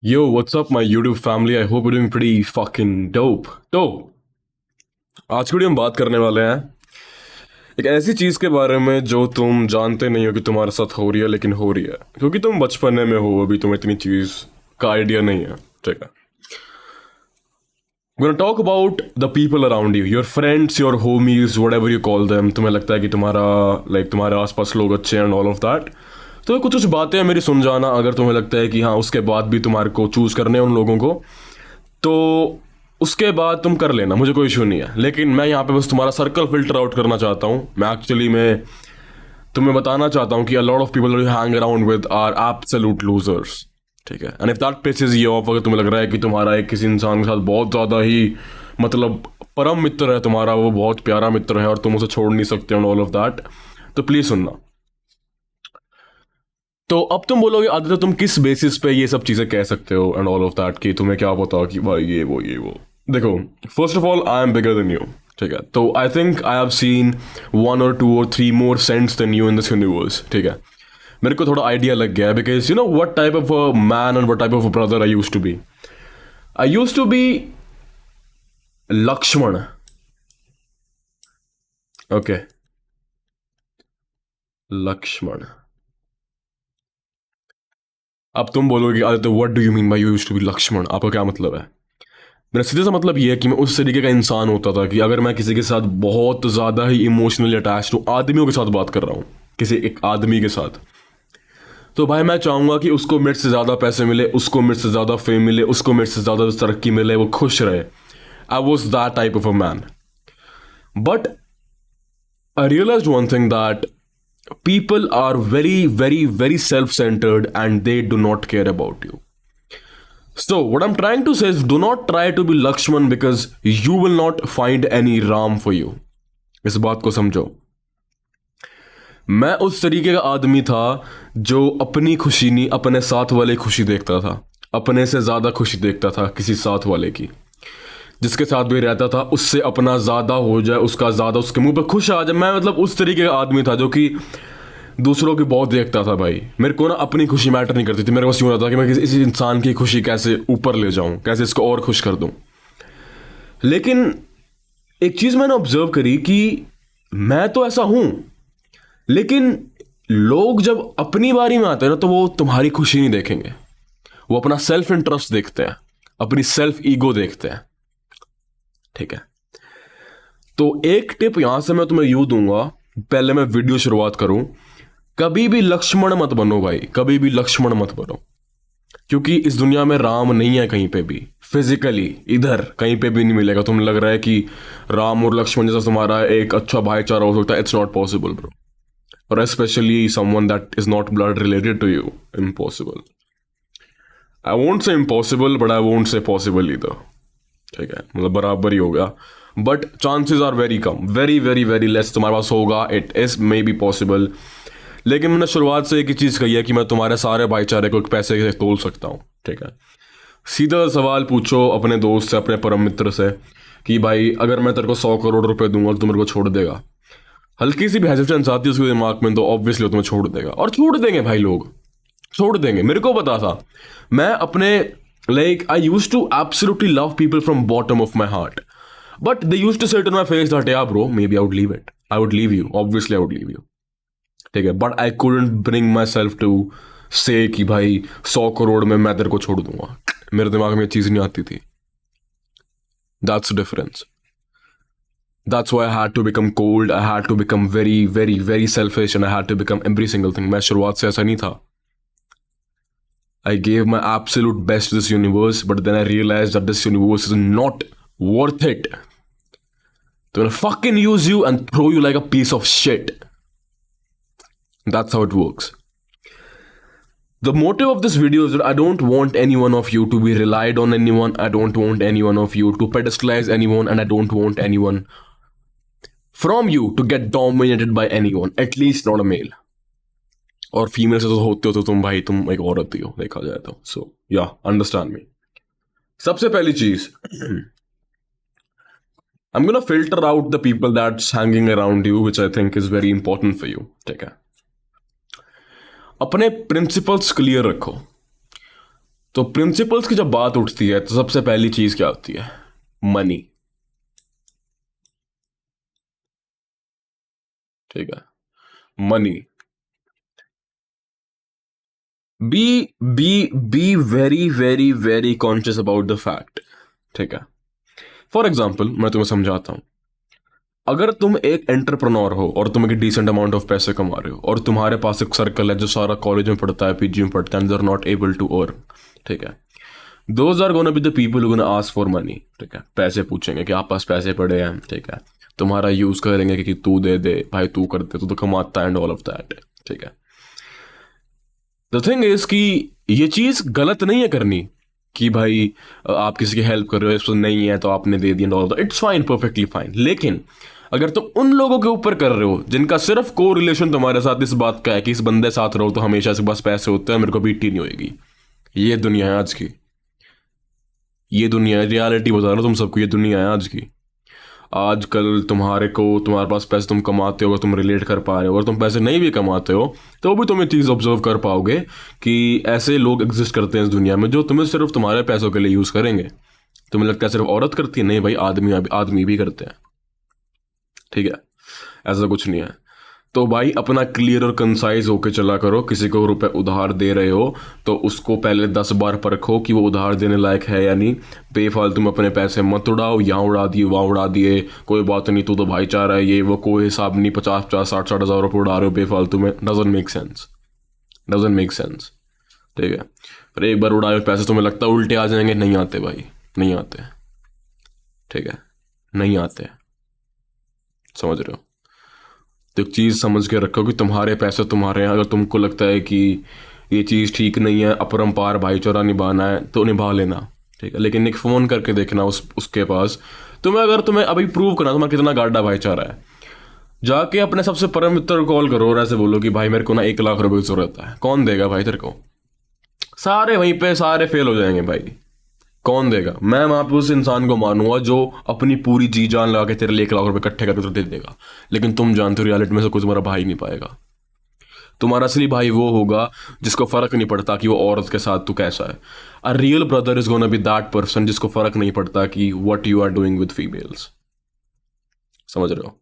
Yo, what's up, my YouTube family? I hope you're doing pretty fucking dope. तो आज की video हम बात करने वाले हैं एक ऐसी चीज के बारे में जो तुम जानते नहीं हो कि तुम्हारे साथ हो रही है, लेकिन हो रही है क्योंकि तुम बचपने में हो, अभी तुम्हें इतनी चीज का आइडिया नहीं है। ठीक है, We're gonna talk about the people around you, your friends, your homies, whatever you call them. तुम्हें लगता है कि तुम्हारे आसपास लोग अच्छे हैं and all of that. तो कुछ कुछ बातें मेरी सुन जाना, अगर तुम्हें लगता है कि हाँ उसके बाद भी तुम्हारे को चूज करने हैं उन लोगों को, तो उसके बाद तुम कर लेना, मुझे कोई इशू नहीं है। लेकिन मैं यहाँ पे बस तुम्हारा सर्कल फिल्टर आउट करना चाहता हूँ। मैं तुम्हें बताना चाहता हूँ कि a lot of people you hang around with are absolute losers. ठीक है, and if that pisses you off, अगर तुम्हें लग रहा है कि तुम्हारा एक किसी इंसान के साथ बहुत ज़्यादा ही मतलब परम मित्र है तुम्हारा, वो बहुत प्यारा मित्र है और तुम उसे छोड़ नहीं सकते एंड ऑल ऑफ दैट, तो प्लीज़ सुनना। तो अब तुम बोलोगे आदित्य तुम किस बेसिस पे ये सब चीज़ें कह सकते हो एंड ऑल ऑफ दैट, कि तुम्हें क्या पता कि भाई ये वो। देखो, first of all I am bigger than you. ठीक है, तो I think I have seen 1 or 2 or 3 more cents than you in this universe. ठीक है, मेरे को थोड़ा आइडिया लग गया, because you know what type of a man and what type of a brother I use to be Lakshman. Okay, Lakshman. अब तुम बोलोगे Aditya what do you mean bye you used to be Lakshman, आपका क्या मतलब है? मेरा सीधे सा मतलब ये है कि मैं उस तरीके का इंसान होता था कि अगर मैं किसी के साथ बहुत ज़्यादा ही इमोशनली अटैच हूँ, आदमियों के साथ बात कर रहा हूँ, किसी एक आदमी के साथ, तो भाई मैं चाहूँगा कि उसको मेरे से ज़्यादा पैसे मिले, उसको मेरे से ज़्यादा फेम मिले, उसको मेरे से ज़्यादा तरक्की मिले, वो खुश रहे। I was that type of a man. But I realise one thing that people are very self-centered and they do not care about you. So what I'm trying to say is, do not try to be Lakshman because you will not find any Ram for you. इस बात को समझो। मैं उस तरीके का आदमी था जो अपनी खुशी नहीं, अपने साथ वाले खुशी देखता था, अपने से ज़्यादा खुशी देखता था किसी साथ वाले की। जिसके साथ भी रहता था उससे अपना ज़्यादा हो जाए, उसका ज़्यादा उसके मुंह पे खुश आ जाए। मैं मतलब उस तरीके का आदमी था जो कि दूसरों की बहुत देखता था। भाई मेरे को ना अपनी खुशी मैटर नहीं करती थी, मेरे को यूँ रहता कि मैं किसी इंसान की खुशी कैसे ऊपर ले जाऊँ, कैसे इसको और खुश कर दूँ। लेकिन एक चीज़ मैंने ऑब्जर्व करी कि मैं तो ऐसा हूँ, लेकिन लोग जब अपनी बारी में आते हैं ना, तो वो तुम्हारी खुशी नहीं देखेंगे, वो अपना सेल्फ इंटरेस्ट देखते हैं, अपनी सेल्फ ईगो देखते हैं। ठीक है, तो एक टिप यहां से मैं तुम्हें यूं दूंगा, पहले मैं वीडियो शुरुआत करूं, कभी भी लक्ष्मण मत बनो भाई, कभी भी लक्ष्मण मत बनो, क्योंकि इस दुनिया में राम नहीं है कहीं पे भी, फिजिकली इधर कहीं पे भी नहीं मिलेगा। तुम लग रहा है कि राम और लक्ष्मण जैसा तुम्हारा एक अच्छा भाईचारा हो सकता है, इट्स नॉट पॉसिबल ब्रो, और specially someone that is not blood related to you, impossible. I won't say impossible but I won't say possible इधर। ठीक है, मतलब बराबर ही होगा, बट चांसेस आर वेरी कम, वेरी लेस तुम्हारे पास होगा। It is may be possible, लेकिन मैंने शुरुआत से एक ही चीज़ कही है कि मैं तुम्हारे सारे भाईचारे को एक पैसे से तोल सकता हूँ। ठीक है, सीधा सवाल पूछो अपने दोस्त से, अपने परम मित्र से, कि भाई अगर मैं तेरे को 100 करोड़ रुपए दूंगा तो तू मेरे को छोड़ देगा? हल्की सी भी हेजिटेंस आती है उसके दिमाग में, तो ऑब्वियसली तुम्हें छोड़ देगा, और छोड़ देंगे भाई, लोग छोड़ देंगे। मेरे को पता था, मैं अपने I use to absolutely love people from bottom of my heart, but they used to say to my face that या bro maybe I would leave it, I would leave you, obviously I would leave you. ठीक है, but I couldn't bring myself to say कि भाई 100 करोड़ में मैं तेरे को छोड़ दूंगा, मेरे दिमाग में ये चीज़ नहीं आती थी। That's difference. That's why I had to become cold. I had to become very selfish, and I had to become every single thing. मैं शुरुआत से ऐसा नहीं था। I gave my absolute best to this universe, but then I realized that this universe is not worth it. They're gonna fucking use you and throw you like a piece of shit. That's how it works. The motive of this video is that I don't want any one of you to be relied on anyone. I don't want any one of you to pedestalize anyone, and I don't want anyone from you to get dominated by anyone. At least not a male. और female से तो होते हो तो तुम भाई, तुम एक औरत ही हो देखा जाए तो। सो या अंडरस्टैंड मी। सबसे पहली चीज, I'm gonna filter out the people that's hanging around you, which I think is very important for you. ठीक है, अपने प्रिंसिपल्स क्लियर रखो। तो प्रिंसिपल्स की जब बात उठती है तो सबसे पहली चीज क्या होती है? मनी। ठीक है, money. Be be be very very very conscious about the fact. ठीक है, फॉर एग्जाम्पल मैं तुम्हें समझाता हूं। अगर तुम एक एंटरप्रेन्योर हो और तुम एक डिसेंट अमाउंट ऑफ पैसे कमा रहे हो और तुम्हारे पास एक सर्कल है जो सारा कॉलेज में पढ़ता है, पीजी में पढ़ता है, and they are not able to earn. ठीक है, those are gonna be the people who gonna ask for money. ठीक है, पैसे पूछेंगे कि आप पास पैसे पड़े हैं। ठीक है, तुम्हारा यूज करेंगे कि तू दे दे भाई, तू करते, तू तो कमाता है एंड ऑल ऑफ दैट। ठीक है, द थिंग इज कि ये चीज गलत नहीं है करनी, कि भाई आप किसी की हेल्प कर रहे हो, इस पर नहीं है तो आपने दे दिया, all it's fine, perfectly fine. लेकिन अगर तुम उन लोगों के ऊपर कर रहे हो जिनका सिर्फ को रिलेशन तुम्हारे साथ इस बात का है कि इस बंदे साथ रहो तो हमेशा से बस पैसे होते हैं, मेरे को बीटी नहीं होएगी। ये दुनिया है आज की, ये दुनिया है, रियलिटी बता रहा हूं तुम सबको, ये दुनिया है आज की। आजकल तुम्हारे पास पैसे तुम कमाते हो, अगर तुम रिलेट कर पा रहे हो, अगर तुम पैसे नहीं भी कमाते हो तो भी तुम ये चीज़ ऑब्जर्व कर पाओगे कि ऐसे लोग एग्जिस्ट करते हैं इस दुनिया में जो तुम्हें सिर्फ तुम्हारे पैसों के लिए यूज़ करेंगे। तुम्हें लगता है सिर्फ औरत करती है? नहीं भाई, आदमी भी करते हैं। ठीक है, ऐसा कुछ नहीं है। तो भाई अपना क्लियर और कंसाइज होके चला करो। किसी को रुपए उधार दे रहे हो तो उसको पहले 10 बार परखो कि वो उधार देने लायक है या नहीं। बेफालतू में अपने पैसे मत उड़ाओ, यहाँ उड़ा दिए वहाँ उड़ा दिए, कोई बात नहीं, तू तो भाईचारा है, ये वो, कोई हिसाब नहीं। 50-50 60-60 हज़ार रुपये उड़ा रहे हो बेफालतू में, doesn't make sense, doesn't make sense. ठीक है, पर एक बार उड़ाए पैसे तुम्हें लगता है उल्टे आ जाएंगे? नहीं आते भाई, नहीं आते। ठीक है, नहीं आते, समझ रहे हो? तो एक चीज़ समझ के रखो कि तुम्हारे पैसे तुम्हारे हैं। अगर तुमको लगता है कि ये चीज़ ठीक नहीं है, अपरंपार भाईचारा निभाना है तो निभा लेना। ठीक है, लेकिन एक फ़ोन करके देखना उसके पास। अगर तुम्हें अभी प्रूव करना तुम्हारा कितना गाढ़ा भाईचारा है, जाके अपने सबसे परम मित्र को कॉल करो और ऐसे बोलो कि भाई मेरे को ना 1 लाख रुपए की ज़रूरत है। कौन देगा भाई तेरे को? सारे वहीं पे सारे फेल हो जाएंगे भाई। कौन देगा? मैं वहां पे उस इंसान को मानूंगा जो अपनी पूरी जी जान लगा के तेरे लिए 1 लाख रुपए इकट्ठे करके तो दे देगा। लेकिन तुम जानते हो रियलिटी में से कोई तुम्हारा भाई नहीं पाएगा। तुम्हारा असली भाई वो होगा जिसको फर्क नहीं पड़ता कि वो औरत के साथ तू कैसा है। A real brother is gonna be that person जिसको फर्क नहीं पड़ता कि what you are doing with females. समझ रहे हो?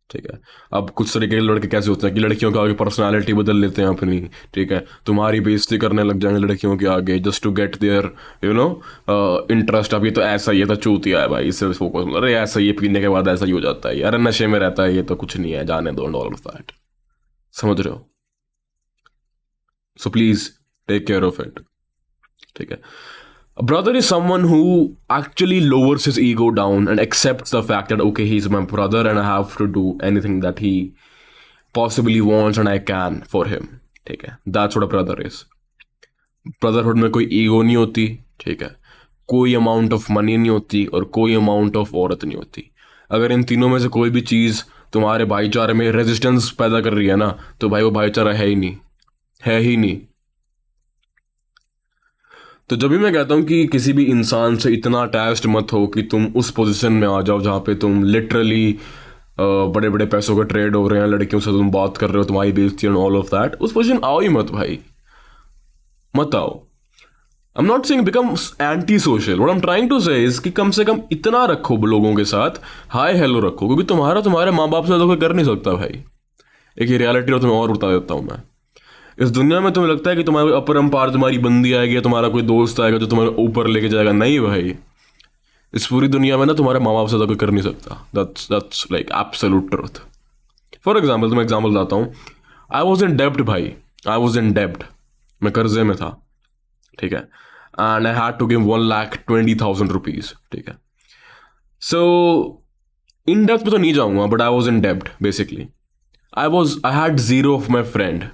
ठीक है, अब कुछ तरीके के लड़के कैसे होते हैं कि लड़कियों के आगे पर्सनालिटी बदल लेते हैं अपनी। ठीक है, तुम्हारी बेइज्जती करने लग जाएंगे लड़कियों के आगे just to get their interest. अब ये तो ऐसा ही है, तो चूतिया है भाई, इससे फोकस, अरे ऐसा ही पीने के बाद ऐसा ही हो जाता है, अरे नशे में रहता है, ये तो कुछ नहीं है, जाने दो, ऑल ऑफ दैट। समझ रहे हो? So please take care of it. ठीक है, a brother is someone who actually lowers his ego down and accepts the fact that okay, he's my brother and I have to do anything that he possibly wants and I can for him. ठीक है, that's what a brother is. Brotherhood में कोई ego नहीं होती। ठीक है, कोई amount of money नहीं होती और कोई अमाउंट ऑफ औरत नहीं होती। अगर इन तीनों में से कोई भी चीज़ तुम्हारे भाईचारे में रेजिस्टेंस पैदा कर रही है ना, तो भाई वो भाईचारा है ही नहीं, है ही नहीं। तो जब भी मैं कहता हूँ कि किसी भी इंसान से इतना अटैच्ड मत हो कि तुम उस पोजीशन में आ जाओ जहाँ पे तुम लिटरली बड़े बड़े पैसों का ट्रेड हो रहे हैं, लड़कियों से तुम बात कर रहे हो, तुम्हारी बेइज्जती एंड ऑल ऑफ दैट, उस पोजीशन आओ ही मत भाई, मत आओ। I am not saying become anti social, what I am trying to say is कि कम से कम इतना रखो लोगों के साथ, हाय हेलो रखो, क्योंकि तुम्हारे माँ बाप से तो कोई कर नहीं सकता भाई। एक ये रियलिटी और तुम्हें और बता देता हूँ मैं। इस दुनिया में तुम्हें लगता है कि तुम्हारे अपरंपार तुम्हारी बंदी आएगी, तुम्हारा कोई दोस्त आएगा जो तुम्हारे ऊपर लेके जाएगा? नहीं भाई, इस पूरी दुनिया में ना तुम्हारे माँ बाप से तो कोई कर नहीं सकता। That's like absolute truth. For example, तुम्हें एग्जाम्पल बताता हूँ। आई वॉज इन डेब्ट भाई, आई वॉज इन डेब्ट, मैं कर्जे में था। ठीक है, and I had to give 1,20,000 rupees. ठीक है, सो इन डेप्थ में तो नहीं जाऊंगा, बट आई वॉज इन डेब्ट basically. I had zero of my friend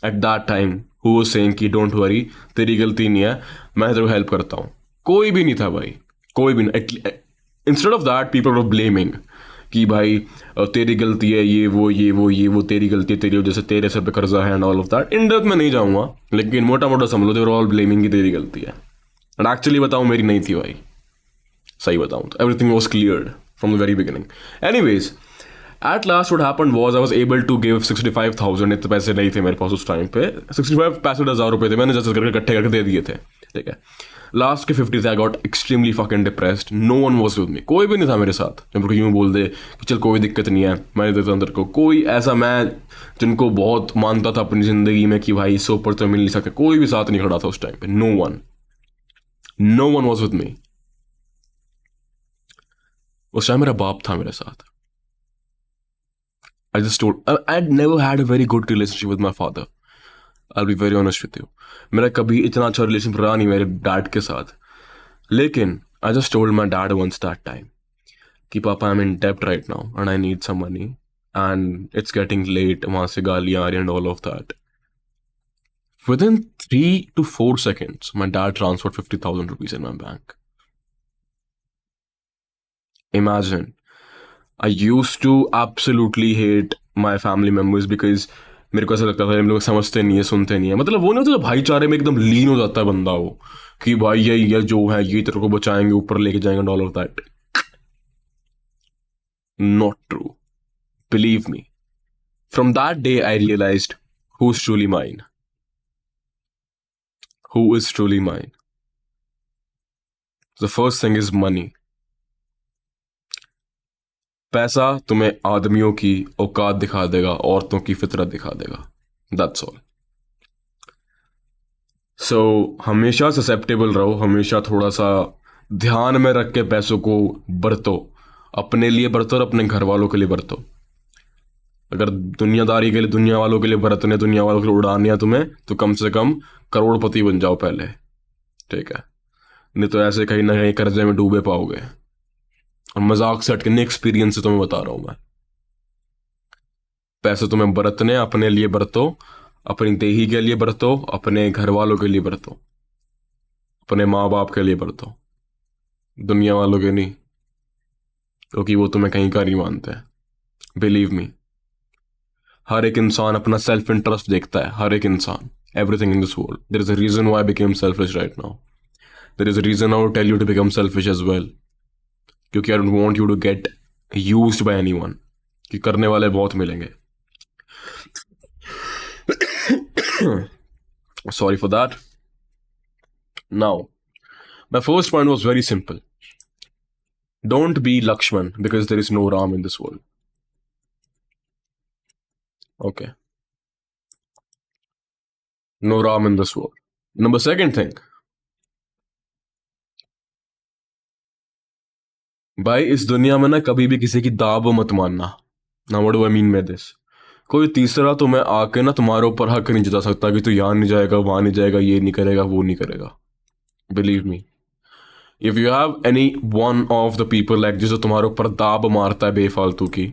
at that time who was saying कि डोंट वरी, तेरी गलती नहीं है, मैं तेरे को हेल्प करता हूँ। कोई भी नहीं था भाई, कोई भी नहीं। Instead of that people were blaming कि भाई तेरी गलती है, ये वो तेरी गलती है, तेरी वजह से तेरे सर पे कर्जा है and all of that. In depth में नहीं जाऊँगा, लेकिन मोटा मोटा समझ लो दे वर ऑल ब्लेमिंग कि तेरी गलती है। एंड एक्चुअली बताऊँ, मेरी नहीं थी भाई, सही बताऊँ तो everything was cleared from the very beginning. Anyways, at last what happened was I was able to give 65,000। इतने पैसे नहीं थे मेरे पास उस टाइम पे, 65-65 हज़ार रुपये थे, मैंने जैसे करके इकट्ठे करके दे दिए थे। ठीक है, लास्ट के 50 से I got extremely fucking depressed. No one was with me. कोई भी नहीं था मेरे साथ. जब कोई यूँ बोल दे कि चल कोई दिक्कत नहीं है, मैंने देता अंदर को कोई ऐसा, मैं जिनको बहुत मानता था अपनी ज़िंदगी में कि भाई इससे ऊपर तो मिल नहीं सकता, कोई भी साथ नहीं खड़ा था उस टाइम पे. No one was with me. उस टाइम मेरा बाप था मेरे साथ. I just told I'd never had a very good relationship with my father. I'll be very honest with you. मेरा कभी इतना अच्छा रिलेशन रहा नहीं मेरे डैड के साथ. लेकिन I just told my dad once that time कि पापा I'm in debt right now and I need some money and it's getting late. वहाँ से गालियाँ आ रही and all of that. Within 3 to 4 seconds, my dad transferred 50,000 rupees in my bank. Imagine. I used to absolutely hate my family members because मेरे को ऐसा लगता था हम लोग समझते नहीं है, सुनते नहीं है. मतलब वो नहीं होता, भाईचारे में एकदम लीन हो जाता है बंदा वो कि भाई ये जो है ये तेरे को बचाएंगे, ऊपर लेके जाएंगे, all of that. Not true. Believe me. From that day I realized who is truly mine. Who is truly mine? The first thing is money. पैसा तुम्हें आदमियों की औकात दिखा देगा, औरतों की फितरत दिखा देगा. That's all. सो हमेशा ससेप्टेबल रहो, हमेशा थोड़ा सा ध्यान में रख के पैसों को बरतो. अपने लिए बरतो और अपने घर वालों के लिए बरतो. अगर दुनियादारी के लिए, दुनिया वालों के लिए बरतने, दुनिया वालों के लिए उड़ाने हैं तुम्हें, तो कम से कम करोड़पति बन जाओ पहले. ठीक है, नहीं तो ऐसे कहीं ना कहीं कर्जे में डूबे पाओगे. और मजाक से हटके एक्सपीरियंस से तुम्हें बता रहा हूं मैं. पैसे तुम्हें बरतने, अपने लिए बरतो, अपनी देही के लिए बरतो, अपने घर वालों के लिए बरतो, अपने माँ बाप के लिए बरतो, दुनिया वालों के नहीं, क्योंकि वो तुम्हें कहीं का नहीं मानते. Believe me. हर एक इंसान अपना सेल्फ इंटरेस्ट देखता है. हर एक इंसान. Everything in this world. There is a reason why I became selfish right now. There is a reason I will tell you to become selfish as well. क्योंकि I don't want you to get used by anyone. कि करने वाले बहुत मिलेंगे. Sorry for that. Now, my first point was very simple. Don't be Lakshman because there is no Ram in this world. Okay. No Ram in this world. Number second thing. भाई इस दुनिया में ना कभी भी किसी की दाब मत मानना. Now what do I mean by this? कोई तीसरा तुम्हें आके ना तुम्हारे ऊपर हक नहीं जता सकता कि तू यहाँ नहीं जाएगा, वहाँ नहीं जाएगा, ये नहीं करेगा, वो नहीं करेगा. Believe me. If you have any one of the people like जिसे तुम्हारे ऊपर दाब मारता है बेफालतू की,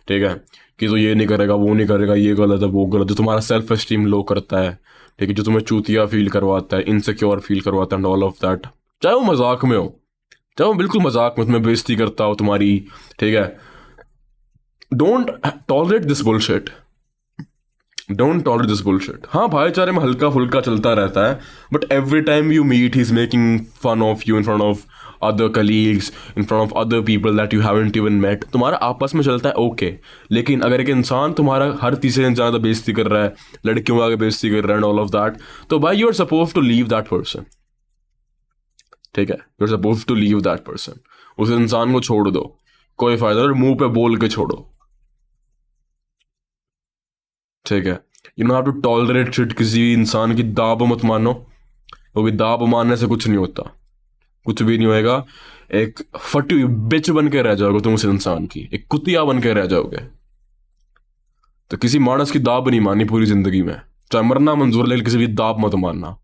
ठीक है, कि तो ये नहीं करेगा, वो नहीं करेगा, ये गलत है, वो गलत, जो तुम्हारा सेल्फ एस्टीम लो करता है, ठीक है, जो तुम्हें चूतिया फील करवाता है, इनसिक्योर फील करवाता है एंड ऑल ऑफ दैट, चाहे वो मजाक में हो, चाहे वो बिल्कुल मजाक में तुम्हें बेइज्जती करता हो तुम्हारी, ठीक है, don't tolerate this bullshit. Don't tolerate this bullshit. हाँ, भाईचारे में हल्का फुल्का चलता रहता है, but every time you meet he is making fun of you in front of other colleagues, in front of other people that you haven't even met. तुम्हारा आपस में चलता है ओके, लेकिन अगर एक इंसान तुम्हारा हर तीसरे इंसान का बेइज्जती कर रहा है, लड़कियों का बेइज्जती कर रहा है एंड ऑल ऑफ दैट, तो भाई you are suppose to leave that person. ठीक है, you are suppose to leave that person. उस इंसान को छोड़ दो, कोई फायदा नहीं, मुंह पे बोल के छोड़ो. ठीक है, you no have to tolerate shit. किसी भी इंसान की दाब मत मानो, क्योंकि दाब मानने से कुछ नहीं होता, कुछ भी नहीं होएगा. एक फटी हुई बिच बन के रह जाओगे तुम उस इंसान की, एक कुतिया बन के रह जाओगे. तो किसी मानस की दाब नहीं माननी पूरी जिंदगी में. चाहे मरना मंजूर, लेकिन किसी की दाब मत मानना,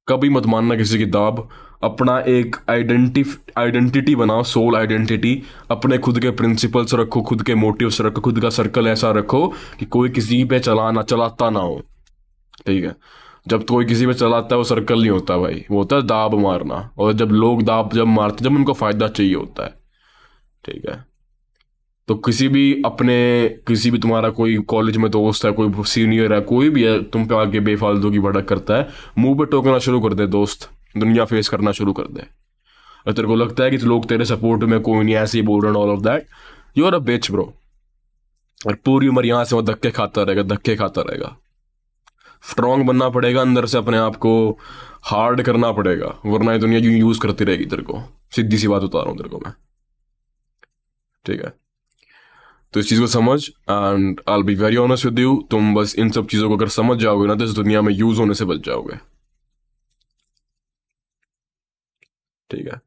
कभी मत मानना किसी की दाब. अपना एक आइडेंटिटी बनाओ, सोल आइडेंटिटी. अपने खुद के प्रिंसिपल्स रखो, खुद के मोटिव्स रखो, खुद का सर्कल ऐसा रखो कि कोई किसी पे चलाता ना हो. ठीक है, जब कोई किसी पे चलाता है वो सर्कल नहीं होता भाई, वो होता है दाब मारना. और जब लोग दाब जब मारते, जब उनको फायदा चाहिए होता है. ठीक है, तो किसी भी तुम्हारा कोई कॉलेज में दोस्त है, कोई सीनियर है, कोई भी है, तुम पे आके बेफालतू की भड़क करता है, मुंह पे टोकना शुरू कर दे दोस्त, दुनिया फेस करना शुरू कर दे. और तेरे को लगता है कि लोग तेरे सपोर्ट में कोई नहीं, ऐसे ही बोल रहे हैं all of that, you are a bitch bro. और पूरी उम्र यहाँ से वो धक्के खाता रहेगा. स्ट्रांग बनना पड़ेगा अंदर से, अपने आप को हार्ड करना पड़ेगा, वरना ये दुनिया यूज करती रहेगी तेरे को। सीधी सी बात बता रहा हूँ तेरे को मैं, ठीक है? तो इस चीज़ को समझ, and I be very honest with you, तुम बस इन सब चीज़ों को अगर समझ जाओगे ना तो इस दुनिया में यूज होने से बच जाओगे, ठीक है?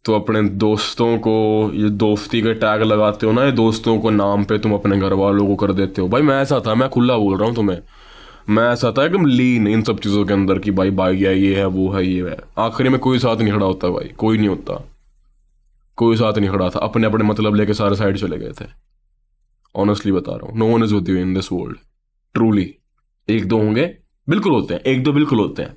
तो अपने दोस्तों को, ये दोस्ती के टैग लगाते हो ना, ये दोस्तों को नाम पे तुम अपने घर वालों को कर देते हो। भाई मैं ऐसा था, मैं खुला बोल रहा हूँ तुम्हें, मैं ऐसा था एकदम लीन इन सब चीज़ों के अंदर कि भाई भाई है, ये है, वो है, ये है। आखिरी में कोई साथ नहीं खड़ा होता भाई, कोई नहीं होता, कोई साथ नहीं खड़ा था, अपने अपने मतलब लेके सारे साइड चले गए थे। ऑनेस्टली बता रहा हूँ, no one is with you in this world, truly. एक दो होंगे, बिल्कुल होते हैं, एक दो बिल्कुल होते हैं,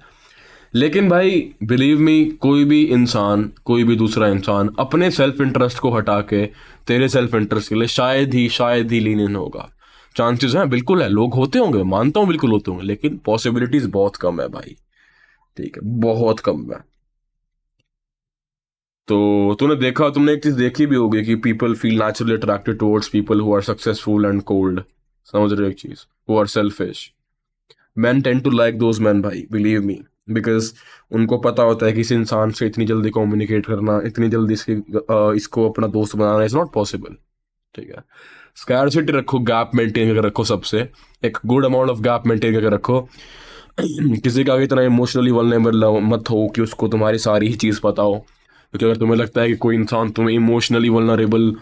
लेकिन भाई बिलीव मी, कोई भी इंसान, कोई भी दूसरा इंसान अपने सेल्फ इंटरेस्ट को हटा के तेरे सेल्फ इंटरेस्ट के लिए शायद ही लीन इन होगा। चांसेस हैं, बिल्कुल है, लोग होते होंगे, मानता हूँ बिल्कुल होते होंगे, लेकिन पॉसिबिलिटीज बहुत कम है भाई, ठीक है? बहुत कम है। तो तुमने एक चीज देखी भी होगी कि people feel naturally attracted towards people who are successful and cold. समझ रहे हो एक चीज? Who are selfish. Man tend to like those man भाई, बिलीव मी, बिकॉज उनको पता होता है कि इस इंसान से इतनी जल्दी कम्युनिकेट करना, इतनी जल्दी इसको अपना दोस्त बनाना इज नॉट पॉसिबल, ठीक है? स्कैरसिटी रखो, गैप मेंटेन करके रखो, सबसे एक good amount of gap maintain करके रखो। किसी का आगे इतना इमोशनली वल्नरेबल मत हो कि उसको तुम्हारी सारी ही चीज़ पता हो, क्योंकि अगर तुम्हें लगता है कि कोई इंसान तुम्हें इमोशनली वल्नरेबल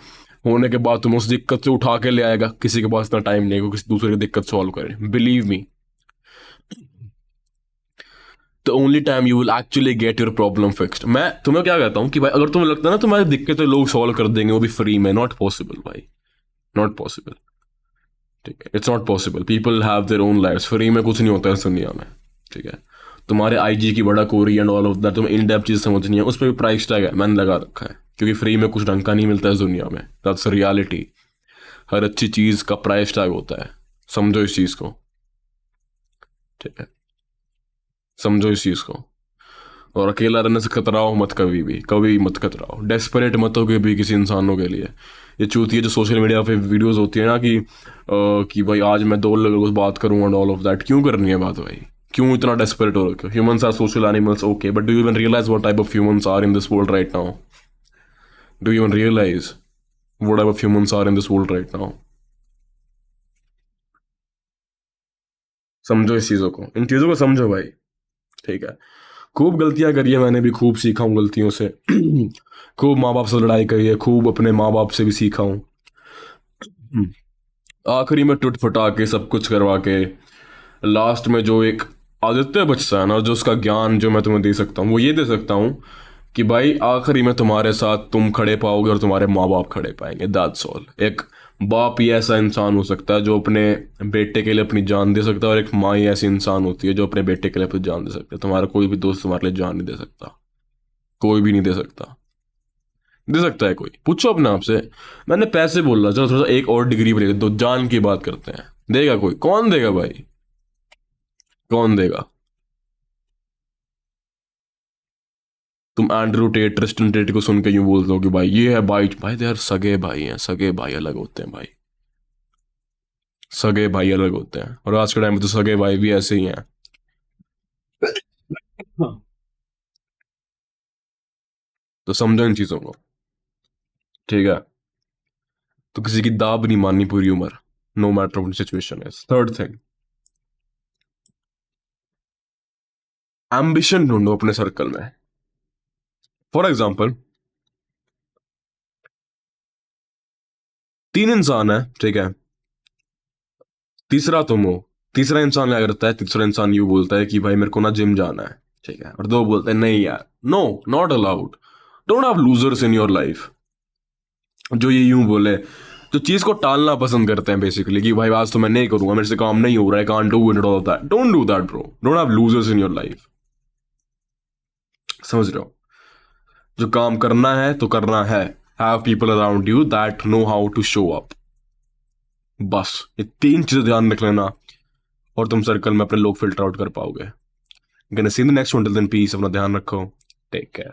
होने के बाद तुम उस दिक्कत से उठा के ले आएगा, किसी के पास इतना टाइम नहीं है किसी दूसरे की दिक्कत सॉल्व करे, believe me. The only time you will actually get your problem fixed. मैं तुम्हें क्या कहता हूँ कि भाई अगर तुम्हें लगता है ना तुम्हारी दिक्कतें लोग सॉल्व कर देंगे वो भी फ्री में, नॉट पॉसिबल भाई, नॉट पॉसिबल, ठीक है? It's not possible. People have their own lives, free में कुछ नहीं होता है इस दुनिया में, ठीक है? तुम्हारे आईजी की बड़ा कोरी एंड ऑल ऑफ दैट, तुम्हें इन डेप्थ चीज़ समझनी है, उस पर भी प्राइस टैग है, मैंने लगा रखा है, क्योंकि फ्री में कुछ ढंग का नहीं मिलता है इस दुनिया में, दैट्स रियलिटी। हर अच्छी चीज़ का प्राइस टैग होता है, समझो इस चीज़ को, ठीक है? समझो इस चीज़ को। और अकेला रहने से कतराओ मत, कभी मत कतराओ, डेस्परेट मत हो कभी किसी इंसानों के लिए। ये चूतिए जो सोशल मीडिया पे वीडियोस होती है ना कि भाई आज मैं 2 लोगों से बात करूँगा एंड ऑल ऑफ दैट, क्यों करनी है बात भाई? क्यों इतना डेस्परेट हो रखे हो? Humans are social animals, okay, but do you even realize what type of humans are in this world right now? Do you even realize what type of humans are in this world right now? समझो इस चीज़ों को, इन चीज़ों को समझो भाई, ठीक है? खूब गलतियां करी है मैंने भी, खूब सीखा हूँ गलतियों से। खूब माँ बाप से लड़ाई करी है, खूब अपने माँ बाप से भी सीखा हूँ। आखिरी में टूट फटा के सब कुछ करवा के लास्ट में जो एक आदित्य बचता है ना, जो उसका ज्ञान जो मैं तुम्हें दे सकता हूँ वो ये दे सकता हूँ कि भाई आखिरी में तुम्हारे साथ तुम खड़े पाओगे और तुम्हारे माँ बाप खड़े पाएंगे, दैट्स ऑल। एक बाप ही ऐसा इंसान हो सकता है जो अपने बेटे के लिए अपनी जान दे सकता है, और एक माँ ही ऐसी इंसान होती है जो अपने बेटे के लिए अपनी जान दे सकती है। तुम्हारा कोई भी दोस्त तुम्हारे लिए जान नहीं दे सकता, कोई भी नहीं दे सकता। दे सकता है कोई? पूछो अपने आप से। मैंने पैसे बोल रहा, चलो थोड़ा सा एक और डिग्री पे ले दो, जान की बात करते हैं, देगा कोई? कौन देगा भाई, कौन देगा? तुम एंड्रू टेट, ट्रिस्टन टेट को सुन के यूं बोलते हो कि भाई ये है भाई, भाई यार सगे भाई हैं, सगे भाई अलग होते हैं भाई, सगे भाई अलग होते हैं, और आज के टाइम में तो सगे भाई भी ऐसे ही हैं। हाँ। तो समझो इन चीजों को, ठीक है? तो किसी की दाब नहीं माननी पूरी उम्र, no matter what situation is. Third thing, ambition ढूंढो अपने सर्कल में। फॉर एग्जाम्पल, 3 इंसान है, ठीक है? तीसरा तुम हो। तीसरा इंसान क्या करता है? तीसरा इंसान यूं बोलता है कि भाई मेरे को ना जिम जाना है, ठीक है? और दो बोलते हैं नहीं यार, no, not allowed. Don't have losers in your life. जो ये यूं बोले, तो चीज को टालना पसंद करते हैं बेसिकली, कि भाई आज तो मैं नहीं करूंगा, मेरे से काम नहीं हो रहा है, can't do it all that. Don't do that bro, don't have losers in your life. समझ रहे हो? जो काम करना है तो करना है, have people around you that know how to show up. बस ये 3 चीजें ध्यान रख लेना और तुम सर्कल में अपने लोग फिल्टर आउट कर पाओगे। See in the next one, till then peace, अपना ध्यान रखो, टेक केयर।